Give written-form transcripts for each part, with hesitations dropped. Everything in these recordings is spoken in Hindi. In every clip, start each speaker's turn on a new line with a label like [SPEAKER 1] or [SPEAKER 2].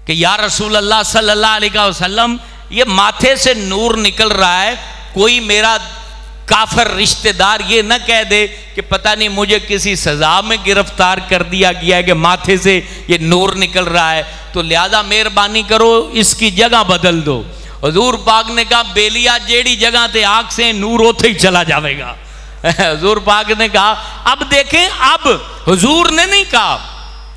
[SPEAKER 1] कि या रसूल अल्लाह सल्लल्लाहु अलैहि वसल्लम, ये माथे से नूर निकल रहा है, कोई मेरा काफिर रिश्तेदार ये न कह दे कि पता नहीं मुझे किसी सजा में गिरफ्तार कर दिया गया है कि माथे से ये नूर निकल रहा है, तो लिहाजा मेहरबानी करो इसकी जगह बदल दो। हुजूर पाक ने कहा बेलिया जेड़ी जगह ते आग से नूर उथे ही चला जाएगा। हुजूर पाक ने कहा, अब देखें, अब हुजूर ने नहीं कहा,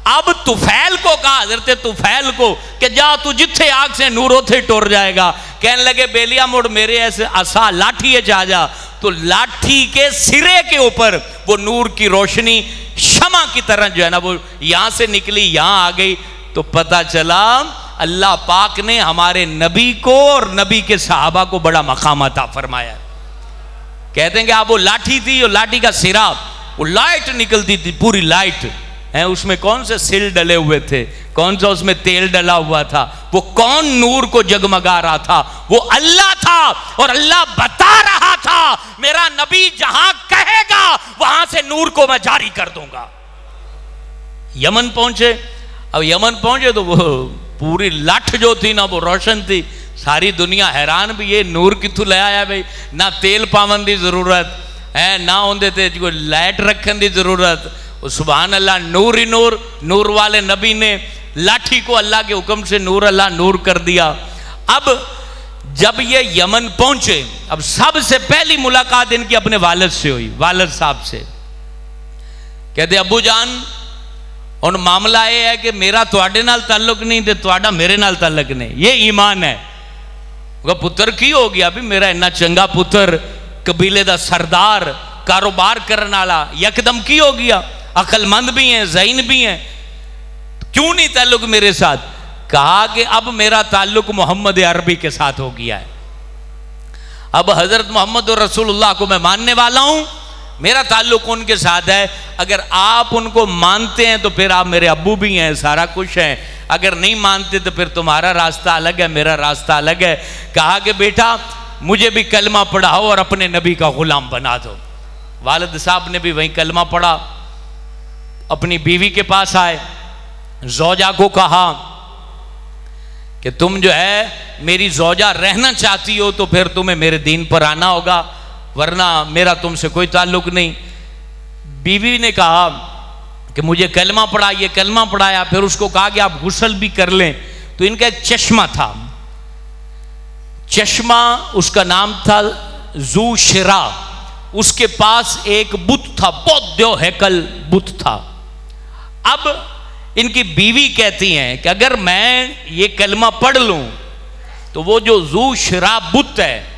[SPEAKER 1] अब तुफैल को कहा, हजरत तुफैल को, कि जा तू जिथे आग से नूर उथे टुर जाएगा। कहने लगे बेलिया मुड़ मेरे ऐसे आसा लाठी है जा जा, तो लाठी के सिरे के ऊपर वो नूर की रोशनी शमा की तरह जो है ना वो यहां से निकली, यहां आ गई। तो पता चला अल्लाह पाक ने हमारे नबी को और नबी के सहाबा को बड़ा मकाम अता फरमाया। कहते हैं कि आप वो लाठी थी, वो लाठी का सिरा, वो लाइट निकलती थी, पूरी लाइट है, उसमें कौन से सिल डले हुए थे, कौन सा उसमें तेल डला हुआ था, वो कौन नूर को जगमगा रहा था, वो अल्लाह था। और अल्लाह बता रहा था मेरा नबी जहां कहेगा वहां से नूर को मैं जारी कर दूंगा। यमन पहुंचे, अब यमन पहुंचे तो वो पूरी लाठ जो थी ना वो रोशन थी, सारी दुनिया हैरान भी ये नूर किथों ले आया भाई, ना तेल पावन की जरूरत है, ना उनके ते कोई लाइट रखने की जरूरत। सुभान अल्लाह, नूर ही नूर, नूर वाले नबी ने लाठी को अल्लाह के हुक्म से नूर अल्लाह नूर कर दिया। अब जब ये यमन पहुंचे, अब सबसे पहली मुलाकात इनकी अपने वालिद से हुई, वालिद साहब से। कहते अबू जान और मामला यह है कि मेरा तुहाडे नाल ताल्लुक नहीं ते तुहाडा मेरे नाल ताल्लुक नहीं, ये ईमान है। पुत्र की हो गया भी, मेरा इन्ना चंगा पुत्र, कबीले का सरदार, कारोबार करने वाला, यकदम की हो गया, अकलमंद भी हैं, ज़हीन भी हैं, क्यों नहीं ताल्लुक मेरे साथ? कहा कि अब मेरा ताल्लुक मोहम्मद अरबी के साथ हो गया है, अब हजरत मोहम्मद और रसूलुल्लाह को मैं मानने वाला हूं, मेरा ताल्लुक उनके साथ है। अगर आप उनको मानते हैं तो फिर आप मेरे अब्बू भी हैं, सारा कुछ है, अगर नहीं मानते तो फिर तुम्हारा रास्ता अलग है, मेरा रास्ता अलग है। कहा कि बेटा मुझे भी कलमा पढ़ाओ और अपने नबी का गुलाम बना दो। वालिद साहब ने भी वहीं कलमा पढ़ा, अपनी बीवी के पास आए, जौजा को कहा कि तुम जो है मेरी जौजा रहना चाहती हो तो फिर तुम्हें मेरे दीन पर आना होगा, वरना मेरा तुमसे कोई ताल्लुक नहीं। बीवी ने कहा कि मुझे कलमा पढ़ाइए, कलमा पढ़ाया, फिर उसको कहा कि आप गुस्ल भी कर लें। तो इनका एक चश्मा था, चश्मा उसका नाम था जू शिरा, उसके पास एक बुत था, बौद्ध हैकल बुत था। अब इनकी बीवी कहती हैं कि अगर मैं ये कलमा पढ़ लूं तो वो जो जू शिरा बुत है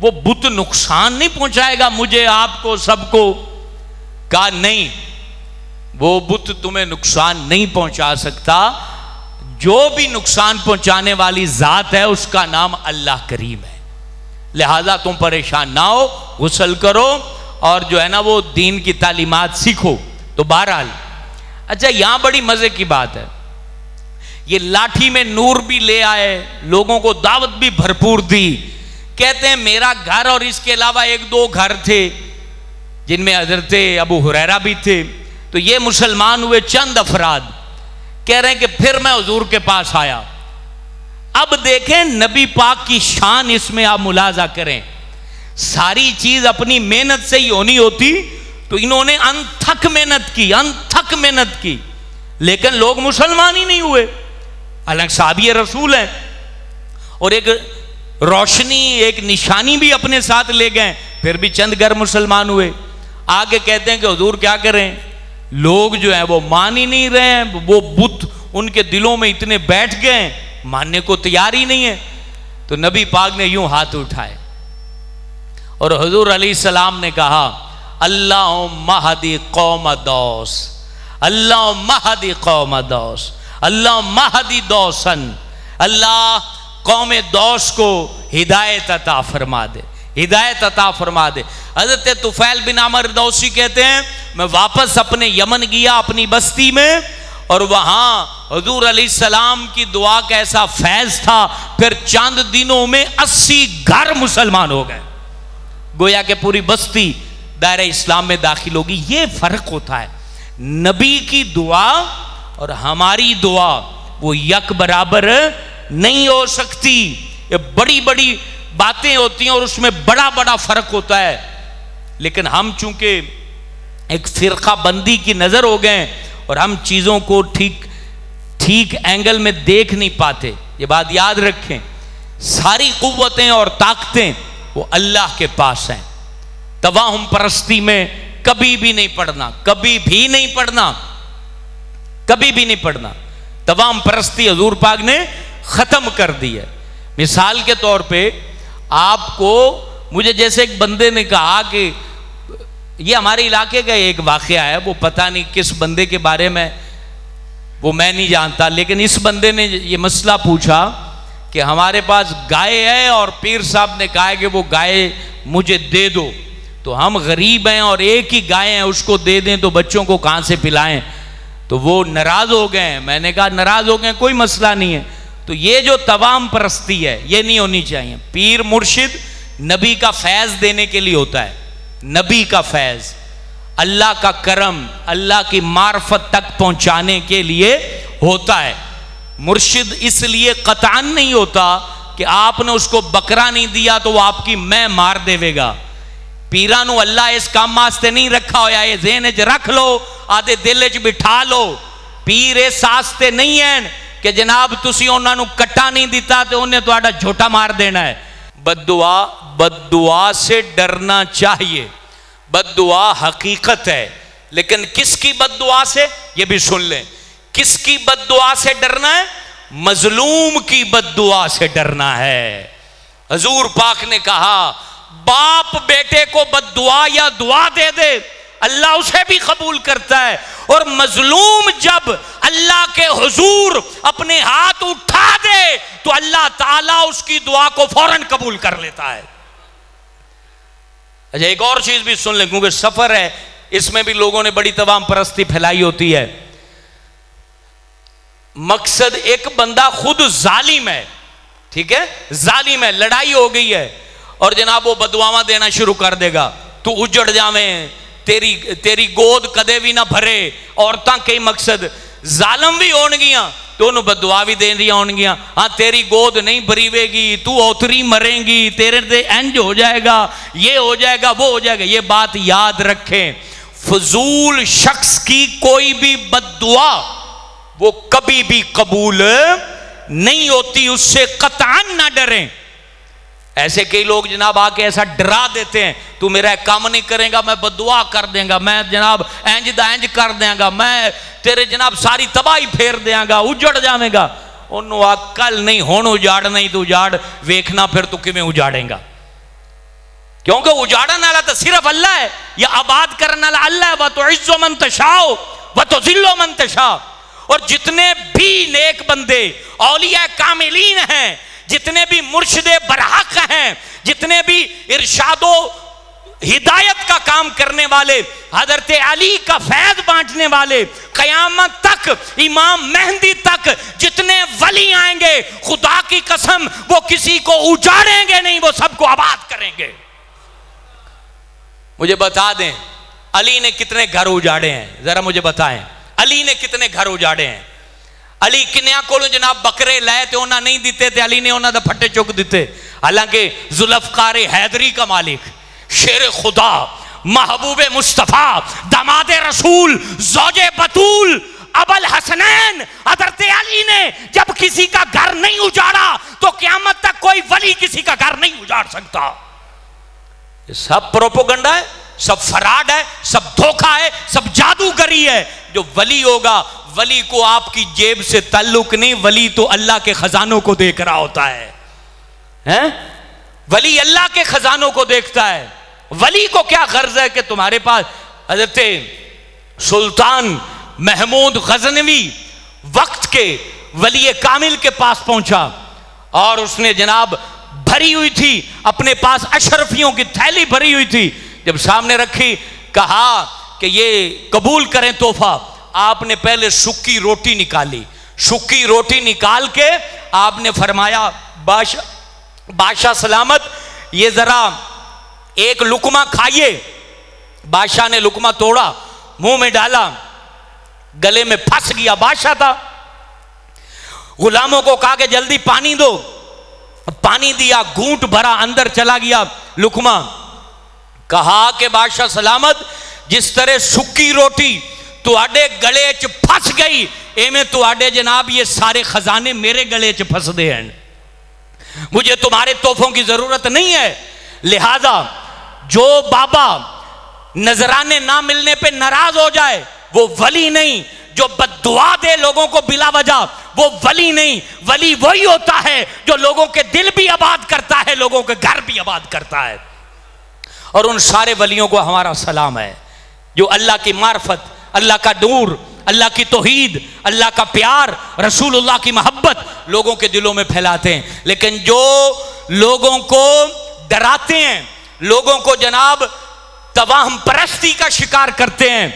[SPEAKER 1] वो बुत नुकसान नहीं पहुंचाएगा मुझे, आपको, सबको? कहा नहीं, वो बुत तुम्हें नुकसान नहीं पहुंचा सकता, जो भी नुकसान पहुंचाने वाली जात है उसका नाम अल्लाह करीम है, लिहाजा तुम परेशान ना हो, गुस्ल करो और जो है ना वो दीन की तालीमात सीखो। तो बहरहाल, अच्छा यहां बड़ी मजे की बात है, ये लाठी में नूर भी ले आए, लोगों को दावत भी भरपूर दी। कहते हैं मेरा घर और इसके अलावा एक दो घर थे जिनमें हजरत अबू हुरैरा भी थे, तो ये मुसलमान हुए चंद अफराद। कह रहे हैं कि फिर मैं हुजूर के पास आया। अब देखें नबी पाक की शान, इसमें आप मुलाजा करें, सारी चीज अपनी मेहनत से ही होनी होती तो इन्होंने अनथक मेहनत की, अनथक मेहनत की, लेकिन लोग मुसलमान ही नहीं हुए। हालांकि साहबी रसूल हैं और एक रोशनी, एक निशानी भी अपने साथ ले गए, फिर भी चंद घर मुसलमान हुए। आगे कहते हैं कि हुजूर क्या करें, लोग जो है वो मान ही नहीं रहे हैं, वो बुत उनके दिलों में इतने बैठ गए, मानने को तैयार ही नहीं है। तो नबी पाक ने यूं हाथ उठाए और हुजूर अलैहिस्सलाम ने कहा अल्लाहुम्मा हदी कौम दौस, अल्लाहुम्मा हदी कौम दौस, अल्लाहुम्मा हदी दौसन, अल्लाह कौम दौस को हिदायत अता फरमा दे, हिदायत अता फरमा दे। हजरत तुफैल बिन अमर दौसी कहते हैं मैं वापस अपने यमन गया, अपनी बस्ती में, और वहां हुजूर अलैहिस्सलाम की दुआ का ऐसा फैज था, फिर चंद दिनों में 80 घर मुसलमान हो गए, गोया के पूरी बस्ती दायरे इस्लाम में दाखिल होगी। ये फर्क होता है नबी की दुआ और हमारी दुआ, वो यक बराबर नहीं हो सकती। ये बड़ी बड़ी बातें होती हैं और उसमें बड़ा बड़ा फर्क होता है। लेकिन हम चूंकि एक फिरका बंदी की नजर हो गए और हम चीजों को ठीक एंगल में देख नहीं पाते। ये बात याद रखें, सारी कुव्वतें और ताकतें वो अल्लाह के पास हैं। तवाहुम परस्ती में कभी भी नहीं पड़ना, कभी भी नहीं पड़ना, कभी भी नहीं पड़ना। तवाहुम परस्ती हजूर पाक ने खत्म कर दी है। मिसाल के तौर पे आपको, मुझे जैसे एक बंदे ने कहा कि ये हमारे इलाके का एक वाकया है, वो पता नहीं किस बंदे के बारे में, वो मैं नहीं जानता, लेकिन इस बंदे ने ये मसला पूछा कि हमारे पास गाय है और पीर साहब ने कहा है कि वो गाय मुझे दे दो, तो हम गरीब हैं और एक ही गाय है, उसको दे दें तो बच्चों को कहाँ से पिलाएं। तो वो नाराज हो गए। मैंने कहा नाराज हो गए, कोई मसला नहीं है। तो ये जो तवाम परस्ती है ये नहीं होनी चाहिए। पीर मुर्शिद नबी का फैज देने के लिए होता है। नबी का फैज, अल्लाह का करम, अल्लाह की मार्फत तक पहुंचाने के लिए होता है। मुर्शिद इसलिए कतान नहीं होता कि आपने उसको बकरा नहीं दिया तो वो आपकी मैं मार देवेगा। पीरा नू अल्लाह इस काम वास्ते नहीं रखा होया, ये ज़हन च रख लो, आदे दिल च बिठा लो। पीर इस आस्ते नहीं है कि जनाब तुसी उन्होंने कट्टा नहीं दिता तो उन्हें तुहाडा झोटा मार देना है। बद्दुआ से डरना चाहिए। बद्दुआ हकीकत है, लेकिन किसकी बद्दुआ से, ये भी सुन लें, किसकी बद्दुआ से डरना है? मजलूम की बद्दुआ से डरना है। हजूर पाक ने कहा बाप बेटे को बद्दुआ या दुआ दे दे, अल्लाह उसे भी कबूल करता है। और मजलूम जब अल्लाह के हुजूर अपने हाथ उठा दे तो अल्लाह ताला उसकी दुआ को फौरन कबूल कर लेता है। अच्छा, एक और चीज भी सुन लें, क्योंकि सफर है, इसमें भी लोगों ने बड़ी तवाम परस्ती फैलाई होती है। मकसद, एक बंदा खुद जालिम है, ठीक है, जालिम है, लड़ाई हो गई है और जनाब वो बदुआवा देना शुरू कर देगा, तू उजड़ जावे, तेरी गोद कदे भी ना भरे। औरतां कई मकसद जालम भी होनगियां तो उन्होंने बदुआ भी दे दिया होनगियां, हाँ तेरी गोद नहीं भरीवेगी, तू औतरी मरेंगी, तेरे से इंज हो जाएगा, ये हो जाएगा, वो हो जाएगा। ये बात याद रखें, फजूल शख्स की कोई भी बद्दुआ वो कभी भी कबूल नहीं होती, उससे कतान ना डरें। ऐसे कई लोग जनाब आके ऐसा डरा देते हैं, तू मेरा काम नहीं करेगा मैं बद्दुआ कर देंगा, मैं जनाब इंज दा इंज कर देंगा, मैं तेरे जनाब सारी तबाही फेर देंगा, उजड़ जाएगा। उन्होंने अकल नहीं, हुण उजाड़ नहीं तो उजाड़ वेखना फिर तू किवें उजाड़ेगा, क्योंकि उजाड़न वाला तो सिर्फ अल्लाह है, या आबाद करने वाला अल्लाह है। वह तो इज्जो मन तशाओ वह तो जिल्लो मन तशा। और जितने भी नेक बंदे औलिया कामिलीन हैं, जितने भी मुर्शिदे बरहक हैं, जितने भी इरशादो हिदायत का काम करने वाले, हजरत अली का फैज बांटने वाले, कयामत तक इमाम मेहंदी तक जितने वली आएंगे, खुदा की कसम वो किसी को उजाड़ेंगे नहीं, वो सबको आबाद करेंगे। मुझे बता दें अली ने कितने घर उजाड़े हैं, जरा मुझे बताएं, अली ने कितने घर उजाड़े हैं? अली किन्या को जनाब बकरे लाए थे, उन्हें नहीं दिते थे, अली ने उन्होंने फट्टे चुक दिते। हालांकि जुल्फकार हैदरी का मालिक, शेर खुदा, महबूबे मुस्तफा, दामादे रसूल, ज़ौजे बतूल, अबल हसनैन हजरत अली ने जब किसी का घर नहीं उजाड़ा तो क़यामत तक कोई वली किसी का घर नहीं उजाड़ सकता। ये सब प्रोपोगंडा है, सब फराड है, सब धोखा है, सब जादूगरी है। जो वली होगा, वली को आपकी जेब से ताल्लुक नहीं, वली तो अल्लाह के खजानों को देख रहा होता है, हैं? वली अल्लाह के खजानों को देखता है। वली को क्या गर्ज है कि तुम्हारे पास हजरत सुल्तान महमूद गजनवी वक्त के वली कामिल के पास पहुंचा और उसने जनाब भरी हुई थी, अपने पास अशरफियों की थैली भरी हुई थी, जब सामने रखी, कहा कि ये कबूल करें तोहफा। आपने पहले सूखी रोटी निकाली, सूखी रोटी निकाल के आपने फरमाया बादशाह सलामत, ये जरा एक लुकमा खाइए। बादशाह ने लुकमा तोड़ा, मुंह में डाला, गले में फंस गया। बादशाह था, गुलामों को कहा कि जल्दी पानी दो, पानी दिया, घूंट भरा, अंदर चला गया लुकमा। कहा कि बादशाह सलामत, जिस तरह सुक्की रोटी तुहाडे गले च फस गई, एवें तुहाडे जनाब ये सारे खजाने मेरे गले च फसदे हैं, मुझे तुम्हारे तोहफों की जरूरत नहीं है। लिहाजा जो बाबा नजराने ना मिलने पे नाराज हो जाए वो वली नहीं, जो बद्दुआ दे लोगों को बिला वजह वो वली नहीं। वली वही होता है जो लोगों के दिल भी आबाद करता है, लोगों के घर भी आबाद करता है। और उन सारे वलियों को हमारा सलाम है जो अल्लाह की मार्फत, अल्लाह का नूर, अल्लाह की तौहीद, अल्लाह का प्यार, रसूलुल्लाह की मोहब्बत लोगों के दिलों में फैलाते हैं। लेकिन जो लोगों को डराते हैं, लोगों को जनाब तवाहम परस्ती का शिकार करते हैं,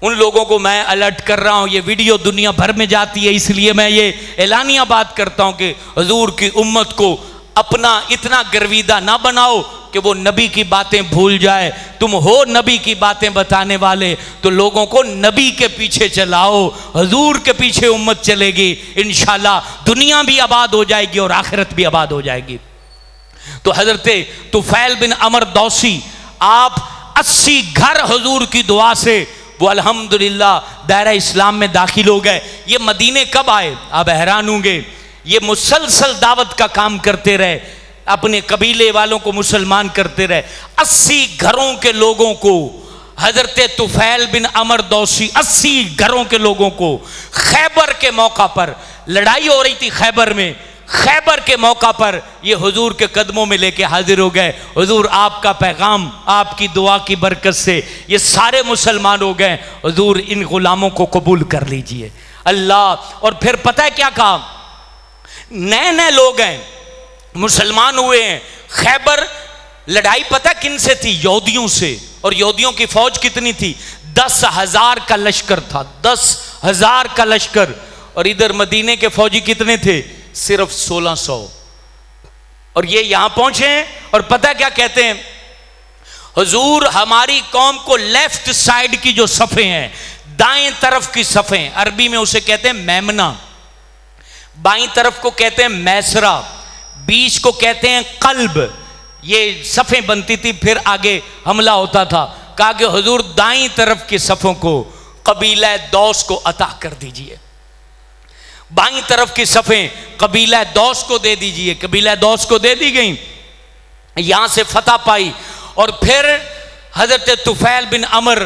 [SPEAKER 1] उन लोगों को मैं अलर्ट कर रहा हूं। ये वीडियो दुनिया भर में जाती है, इसलिए मैं ये ऐलानिया बात करता हूं कि हुजूर की उम्मत को अपना इतना गर्विदा ना बनाओ कि वो नबी की बातें भूल जाए। तुम हो नबी की बातें बताने वाले, तो लोगों को नबी के पीछे चलाओ, हुजूर के पीछे उम्मत चलेगी, इंशाल्लाह दुनिया भी आबाद हो जाएगी और आखिरत भी आबाद हो जाएगी। तो हजरत तुफैल बिन अमर दौसी, आप 80 घर हुजूर की दुआ से वो अल्हम्दुलिल्लाह दायरा इस्लाम में दाखिल हो गए। ये मदीने कब आए आप हैरान होंगे। ये मुसलसल दावत का काम करते रहे, अपने कबीले वालों को मुसलमान करते रहे। 80 घरों के लोगों को हजरत तुफैल बिन अमर दौसी 80 घरों के लोगों को खैबर के मौका पर, लड़ाई हो रही थी खैबर में, खैबर के मौका पर ये हुजूर के कदमों में लेके हाजिर हो गए। हुजूर आपका पैगाम, आपकी दुआ की बरकत से ये सारे मुसलमान हो गए, हुजूर इन गुलामों को कबूल कर लीजिए अल्लाह। और फिर पता है क्या कहा, नए नए लोग हैं, मुसलमान हुए हैं। खैबर लड़ाई पता किन से थी? यहूदियों से। और यहूदियों की फौज कितनी थी? 10,000 का लश्कर था, 10,000 का लश्कर। और इधर मदीने के फौजी कितने थे? सिर्फ 1600। और ये यहां पहुंचे हैं और पता क्या कहते हैं, हुजूर हमारी कौम को लेफ्ट साइड की जो सफ़े हैं, दाएं तरफ की सफ़े, अरबी में उसे कहते हैं मैमना, बाईं तरफ को कहते हैं मैसरा, बीच को कहते हैं कल्ब। ये सफ़े बनती थी, फिर आगे हमला होता था। कहा कि हुजूर दाईं तरफ की सफ़ों को कबीला दौस को अता कर दीजिए, बाईं तरफ की सफ़ें कबीला दौस को दे दीजिए। कबीला दौस को दे दी गई, यहां से फतह पाई। और फिर हजरत तुफैल बिन अमर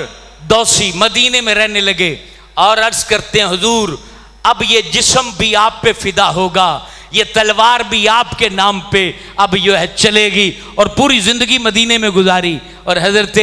[SPEAKER 1] दौसी मदीने में रहने लगे और अर्ज करते हैं, हुजूर अब ये जिस्म भी आप पे फिदा होगा, ये तलवार भी आपके नाम पे अब जो है चलेगी। और पूरी जिंदगी मदीने में गुजारी। और हजरत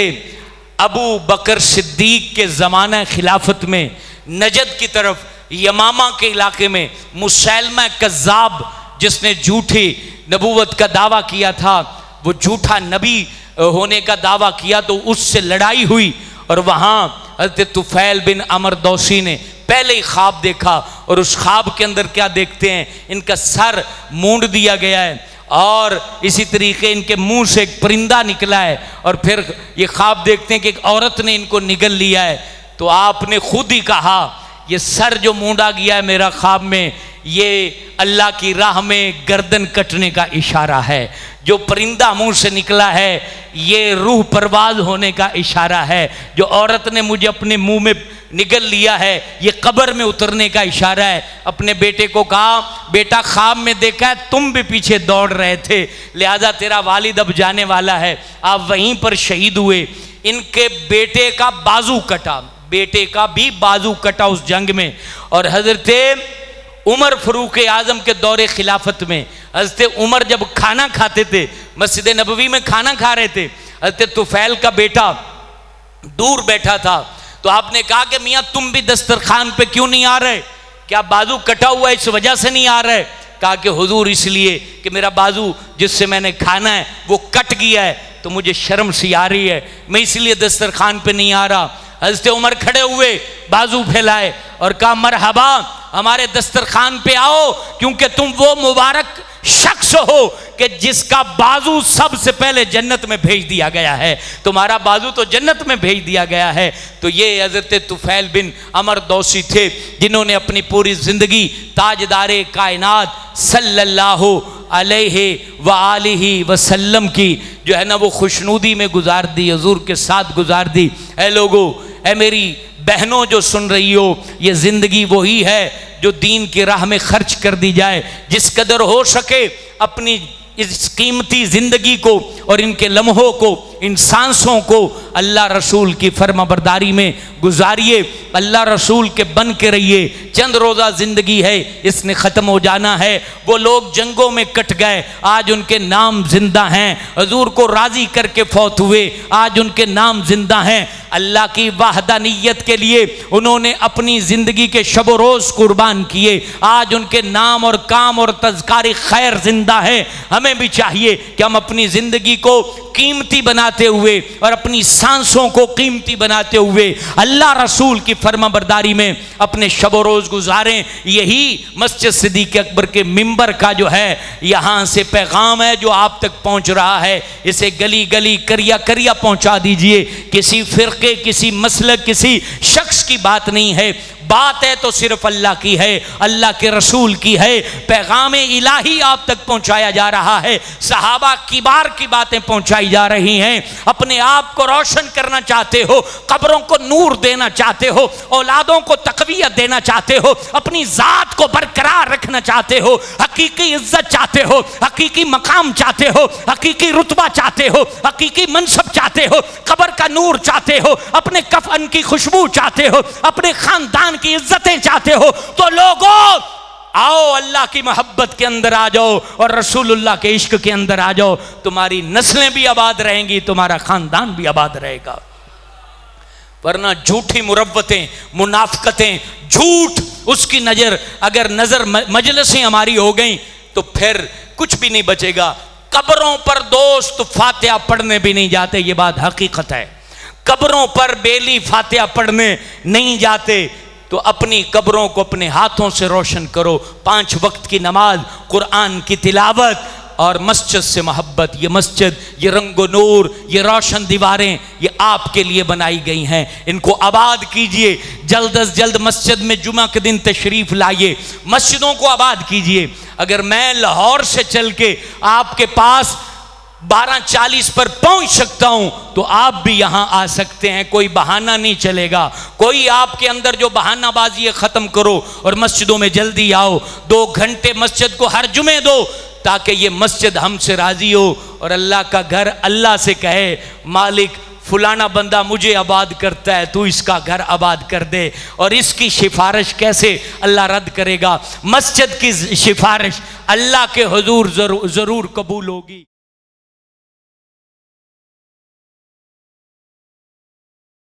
[SPEAKER 1] अबू बकर सिद्दीक के ज़माना खिलाफत में नजद की तरफ यमामा के इलाके में मुसैलमा कज़्ज़ाब, जिसने झूठी नबूवत का दावा किया था, वो झूठा नबी होने का दावा किया, तो उससे लड़ाई हुई। और वहाँ हज़रत तुफैल बिन अमर दौसी ने पहले ही ख्वाब देखा। और उस ख्वाब के अंदर क्या देखते हैं, इनका सर मूंड दिया गया है और इसी तरीके इनके मुंह से एक परिंदा निकला है। और फिर ये ख्वाब देखते हैं कि एक औरत ने इनको निगल लिया है। तो आपने खुद ही कहा, ये सर जो मूंडा गया है मेरा ख्वाब में, ये अल्लाह की राह में गर्दन कटने का इशारा है। जो परिंदा मुंह से निकला है ये रूह परवाज होने का इशारा है। जो औरत ने मुझे अपने मुंह में निगल लिया है ये कब्र में उतरने का इशारा है। अपने बेटे को कहा, बेटा ख्वाब में देखा है तुम भी पीछे दौड़ रहे थे, लिहाजा तेरा वालिद अब जाने वाला है। आप वहीं पर शहीद हुए। इनके बेटे का बाजू कटा, बेटे का भी बाजू कटा उस जंग में। और हजरत उमर फरूक आजम के दौरे खिलाफत में हजरत उमर जब खाना खाते थे, मस्जिद नबवी में खाना खा रहे थे, हजरत तुफैल का बेटा दूर बैठा था। तो आपने कहा कि मियाँ तुम भी दस्तरखान पे क्यों नहीं आ रहे, क्या बाजू कटा हुआ है इस वजह से नहीं आ रहे? कहा कि हुजूर इसलिए कि मेरा बाजू जिससे मैंने खाना है वो कट गया है, तो मुझे शर्म सी आ रही है, मैं इसलिए दस्तरखान पे नहीं आ रहा। हज़रत उमर खड़े हुए, बाजू फैलाए और कहा मरहबा, हमारे दस्तरखान पे आओ, क्योंकि तुम वो मुबारक शख्स हो कि जिसका बाजू सबसे पहले जन्नत में भेज दिया गया है। तुम्हारा बाजू तो जन्नत में भेज दिया गया है। तो ये हजरत तुफैल बिन अमर दौसी थे जिन्होंने अपनी पूरी जिंदगी ताजदारे कायनात सल्लल्लाहु अलैहि व आलिहि वसल्लम की जो है ना वो खुशनुदी में गुजार दी, हुजूर के साथ गुजार दी। ऐ लोगो, ऐ मेरी बहनों जो सुन रही हो, ये जिंदगी वही है जो दीन की राह में खर्च कर दी जाए। जिस कदर हो सके अपनी इस कीमती जिंदगी को और इनके लम्हों को, इन सांसों को अल्लाह रसूल की फर्माबरदारी में गुजारिए, अल्लाह रसूल के बन के रहिए। चंद रोज़ा ज़िंदगी है, इसने ख़त्म हो जाना है। वो लोग जंगों में कट गए, आज उनके नाम जिंदा हैं। हुजूर को राज़ी करके फौत हुए, आज उनके नाम जिंदा हैं। अल्लाह की वाहदानियत के लिए उन्होंने अपनी ज़िंदगी के शब व रोज़ कुर्बान किए, आज उनके नाम और काम और तज़कारे खैर जिंदा है। हमें भी चाहिए कि हम अपनी ज़िंदगी को कीमती बनाते हुए और अपनी सांसों को कीमती बनाते हुए अल्लाह रसूल की फर्माबरदारी में अपने शब व रोज़ गुजारें। यही मस्जिद सिद्दीक़ अकबर के मिंबर का जो है यहाँ से पैगाम है जो आप तक पहुँच रहा है। इसे गली गली करिया करिया पहुँचा दीजिए। किसी फ़िरक़े, किसी मसलक, किसी शख्स की बात नहीं है, बात है तो सिर्फ अल्लाह की है, अल्लाह के रसूल की है। पैगाम इलाही आप तक पहुंचाया जा रहा है। सहाबा किबार की बातें पहुंचाई जा रही हैं। अपने आप को रोशन करना चाहते हो, कब्रों को नूर देना चाहते हो, औलादों को तक़वियत देना चाहते हो, अपनी ज़ात को बरकरार रखना चाहते हो, हकीकी इज्जत चाहते हो, हकीकी मकाम चाहते हो, हकीकी रुतबा चाहते हो, हकीकी मनसब चाहते हो, कब्र का नूर चाहते हो, अपने कफन की खुशबू चाहते हो, अपने खानदान की इज्जतें चाहते हो, तो लोगों आओ अल्लाह की मोहब्बत के अंदर आ जाओ और रसूलुल्लाह के इश्क के अंदर आ जाओ। तुम्हारी नस्लें भी आबाद रहेंगी, तुम्हारा खानदान भी आबाद रहेगा। वरना झूठी मुरव्वतें, मुनाफकतें, झूठ, उसकी नजर अगर नजर मजलिसें हमारी हो गई तो फिर कुछ भी नहीं बचेगा। कब्रों पर दोस्त फातिहा पढ़ने भी नहीं जाते, ये बात हकीकत है। कब्रों पर बेली फातिहा पढ़ने नहीं जाते। तो अपनी कब्रों को अपने हाथों से रोशन करो। 5 वक्त की नमाज, कुरान की तिलावत और मस्जिद से मोहब्बत। ये मस्जिद, ये रंगो नूर, ये रोशन दीवारें, ये आपके लिए बनाई गई हैं। इनको आबाद कीजिए। जल्द अज जल्द मस्जिद में जुमा के दिन तशरीफ़ लाइए, मस्जिदों को आबाद कीजिए। अगर मैं लाहौर से चल के आपके पास 12:40 पर पहुंच सकता हूं तो आप भी यहां आ सकते हैं। कोई बहाना नहीं चलेगा। कोई आपके अंदर जो बहानाबाजी है ख़त्म करो और मस्जिदों में जल्दी आओ। 2 घंटे मस्जिद को हर जुमे दो ताकि ये मस्जिद हमसे राज़ी हो और अल्लाह का घर अल्लाह से कहे, मालिक फलाना बंदा मुझे आबाद करता है, तू इसका घर आबाद कर दे। और इसकी सिफारिश कैसे अल्लाह रद्द करेगा? मस्जिद की सिफारिश अल्लाह के हुजूर ज़रूर कबूल होगी।